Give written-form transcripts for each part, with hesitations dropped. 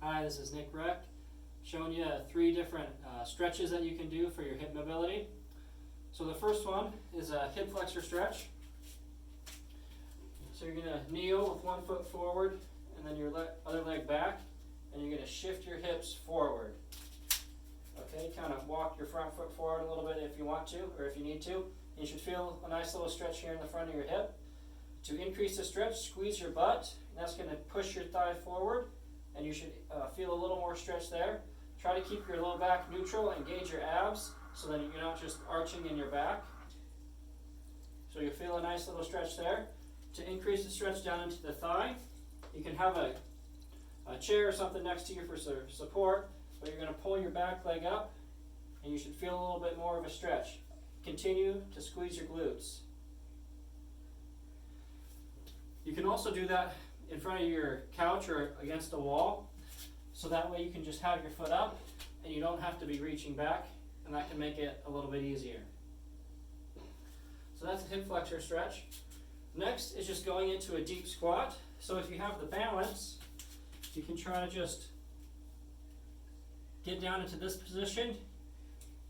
Hi, this is Nick Rech, showing you 3 different stretches that you can do for your hip mobility. So the first one is a hip flexor stretch. So you're going to kneel with one foot forward and then your other leg back, and you're going to shift your hips forward. Okay, kind of walk your front foot forward a little bit if you want to, or if you need to. You should feel a nice little stretch here in the front of your hip. To increase the stretch, squeeze your butt, and that's going to push your thigh forward, and you should feel a little more stretch there. Try to keep your low back neutral and engage your abs so that you're not just arching in your back. So you'll feel a nice little stretch there. To increase the stretch down into the thigh, you can have a chair or something next to you for support, but you're going to pull your back leg up, and you should feel a little bit more of a stretch. Continue to squeeze your glutes. You can also do that in front of your couch or against a wall, so that way you can just have your foot up and you don't have to be reaching back, and that can make it a little bit easier. So that's a hip flexor stretch. Next is just going into a deep squat. So if you have the balance, you can try to just get down into this position.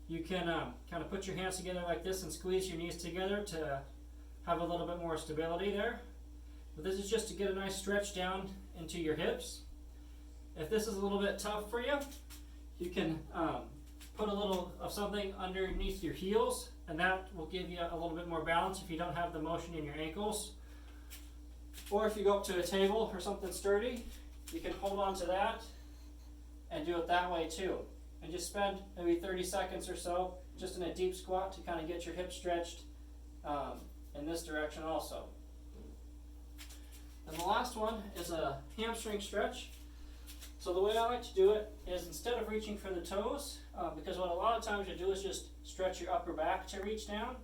You can kind of put your hands together like this and squeeze your knees together to have a little bit more stability there. But this is just to get a nice stretch down into your hips. If this is a little bit tough for you, you can put a little of something underneath your heels, and that will give you a little bit more balance if you don't have the motion in your ankles. Or if you go up to a table or something sturdy, you can hold on to that and do it that way too. And just spend maybe 30 seconds or so just in a deep squat to kind of get your hips stretched in this direction also. And the last one is a hamstring stretch. So the way I like to do it is, instead of reaching for the toes, because what a lot of times you do is just stretch your upper back to reach down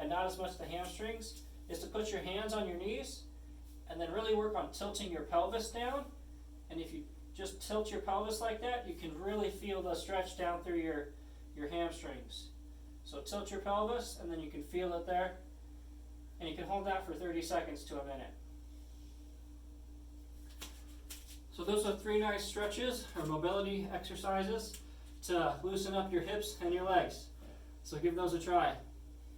and not as much the hamstrings, is to put your hands on your knees and then really work on tilting your pelvis down. And if you just tilt your pelvis like that, you can really feel the stretch down through your hamstrings. So tilt your pelvis and then you can feel it there, and you can hold that for 30 seconds to a minute. So those are 3 nice stretches or mobility exercises to loosen up your hips and your legs. So give those a try.